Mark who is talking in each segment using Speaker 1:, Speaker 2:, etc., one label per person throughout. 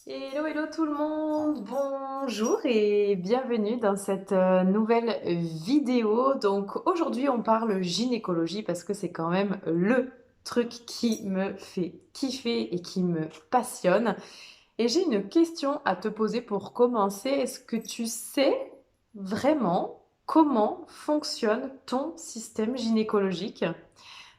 Speaker 1: Hello, hello tout le monde, bonjour et bienvenue dans cette nouvelle vidéo. Donc aujourd'hui on parle gynécologie parce que c'est quand même le truc qui me fait kiffer et qui me passionne. Et j'ai une question à te poser pour commencer. Est-ce que tu sais vraiment comment fonctionne ton système gynécologique?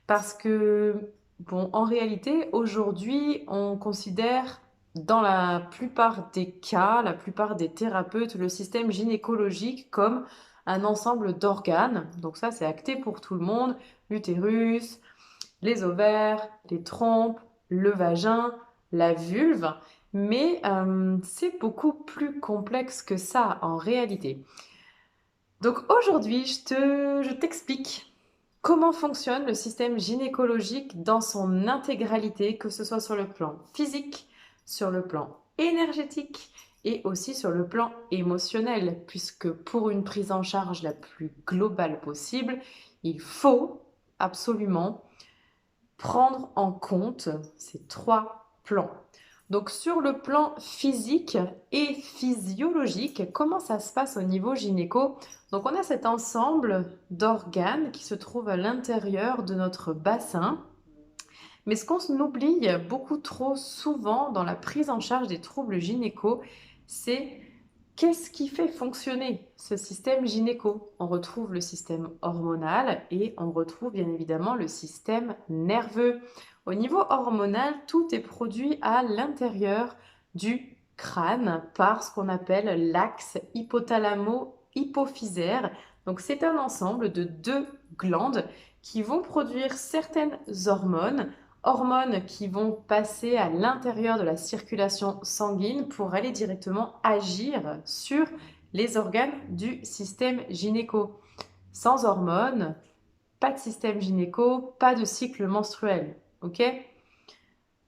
Speaker 1: Parce que, bon, en réalité, aujourd'hui, on considère dans la plupart des cas, la plupart des thérapeutes, le système gynécologique comme un ensemble d'organes. Donc ça, c'est acté pour tout le monde. L'utérus, les ovaires, les trompes, le vagin, la vulve. Mais c'est beaucoup plus complexe que ça en réalité. Donc aujourd'hui, je t'explique comment fonctionne le système gynécologique dans son intégralité, que ce soit sur le plan physique, sur le plan énergétique et aussi sur le plan émotionnel, puisque pour une prise en charge la plus globale possible, il faut absolument prendre en compte ces trois plans. Donc sur le plan physique et physiologique, comment ça se passe au niveau gynéco? Donc on a cet ensemble d'organes qui se trouvent à l'intérieur de notre bassin. Mais ce qu'on oublie beaucoup trop souvent dans la prise en charge des troubles gynéco, c'est qu'est-ce qui fait fonctionner ce système gynéco? On retrouve le système hormonal et on retrouve bien évidemment le système nerveux. Au niveau hormonal, tout est produit à l'intérieur du crâne par ce qu'on appelle l'axe hypothalamo-hypophysaire. Donc c'est un ensemble de deux glandes qui vont produire certaines hormones qui vont passer à l'intérieur de la circulation sanguine pour aller directement agir sur les organes du système gynéco. Sans hormones, pas de système gynéco, pas de cycle menstruel. Ok?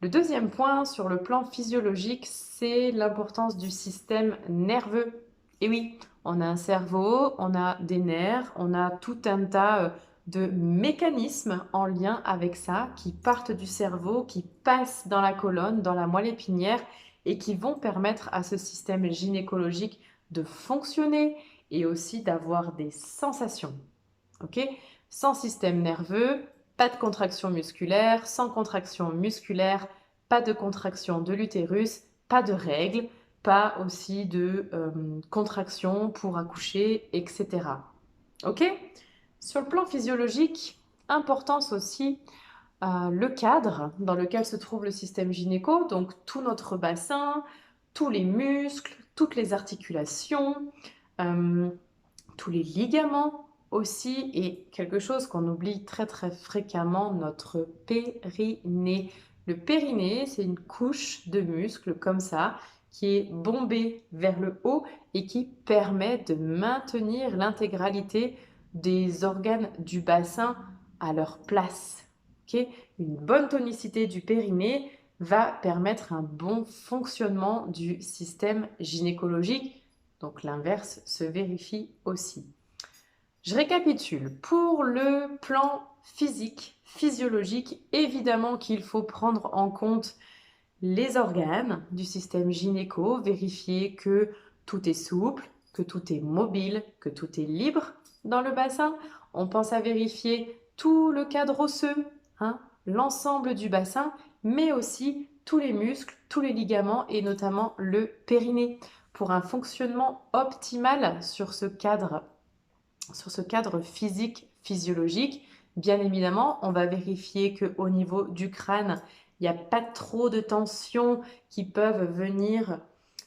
Speaker 1: Le deuxième point sur le plan physiologique, c'est l'importance du système nerveux. Et oui, on a un cerveau, on a des nerfs, on a tout un tas de mécanismes en lien avec ça qui partent du cerveau, qui passent dans la colonne, dans la moelle épinière et qui vont permettre à ce système gynécologique de fonctionner et aussi d'avoir des sensations. Ok? Sans système nerveux, pas de contraction musculaire, sans contraction musculaire, pas de contraction de l'utérus, pas de règles, pas aussi de contraction pour accoucher, etc. Ok? Sur le plan physiologique, importance aussi le cadre dans lequel se trouve le système gynéco, donc tout notre bassin, tous les muscles, toutes les articulations, euh, tous les ligaments aussi, et quelque chose qu'on oublie très très fréquemment, notre périnée. Le périnée, c'est une couche de muscles comme ça, qui est bombée vers le haut et qui permet de maintenir l'intégralité des organes du bassin à leur place. Okay? Une bonne tonicité du périnée va permettre un bon fonctionnement du système gynécologique. Donc l'inverse se vérifie aussi. Je récapitule. Pour le plan physique, physiologique, évidemment qu'il faut prendre en compte les organes du système gynéco, vérifier que tout est souple, que tout est mobile, que tout est libre dans le bassin. On pense à vérifier tout le cadre osseux, hein, l'ensemble du bassin, mais aussi tous les muscles, tous les ligaments et notamment le périnée pour un fonctionnement optimal sur ce cadre physique, physiologique. Bien évidemment, on va vérifier qu'au niveau du crâne, il n'y a pas trop de tensions qui peuvent venir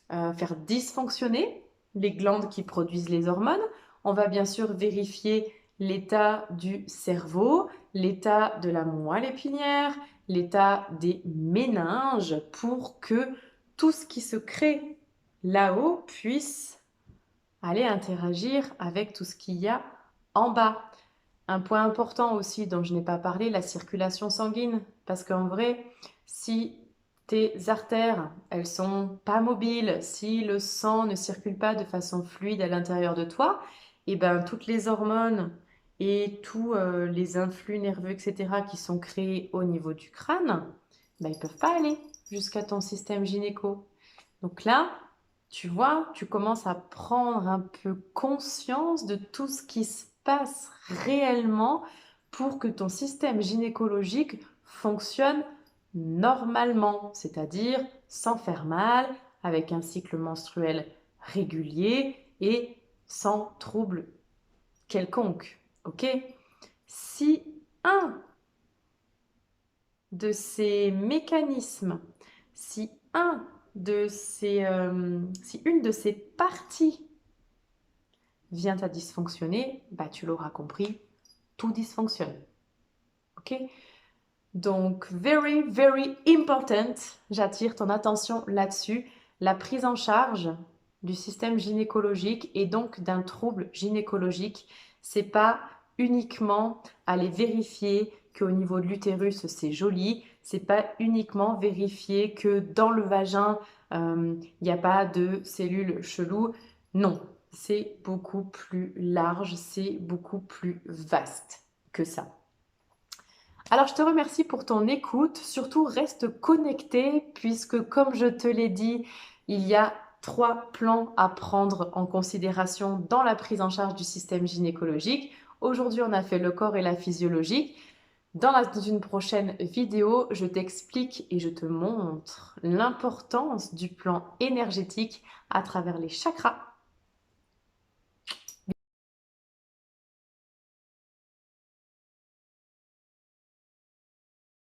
Speaker 1: faire dysfonctionner les glandes qui produisent les hormones. On va bien sûr vérifier l'état du cerveau, l'état de la moelle épinière, l'état des méninges pour que tout ce qui se crée là-haut puisse aller interagir avec tout ce qu'il y a en bas. Un point important aussi dont je n'ai pas parlé, la circulation sanguine. Parce qu'en vrai, si tes artères, elles sont pas mobiles, si le sang ne circule pas de façon fluide à l'intérieur de toi, et ben toutes les hormones et tous les influx nerveux, etc., qui sont créés au niveau du crâne, ben, ils ne peuvent pas aller jusqu'à ton système gynéco. Donc là, tu vois, tu commences à prendre un peu conscience de tout ce qui se passe réellement pour que ton système gynécologique fonctionne normalement, c'est-à-dire sans faire mal, avec un cycle menstruel régulier et sans trouble quelconque. Ok? Si un de ces mécanismes, si si une de ces parties vient à dysfonctionner, bah tu l'auras compris, tout dysfonctionne. Ok? Donc, very, very important, j'attire ton attention là-dessus, la prise en charge du système gynécologique et donc d'un trouble gynécologique, c'est pas uniquement aller vérifier qu'au niveau de l'utérus c'est joli, c'est pas uniquement vérifier que dans le vagin il n'y a pas de cellules cheloues. Non, c'est beaucoup plus large, c'est beaucoup plus vaste que ça. Alors, je te remercie pour ton écoute. Surtout, reste connecté puisque, comme je te l'ai dit, il y a 3 plans à prendre en considération dans la prise en charge du système gynécologique. Aujourd'hui, on a fait le corps et la physiologie. Dans une prochaine vidéo, je t'explique et je te montre l'importance du plan énergétique à travers les chakras.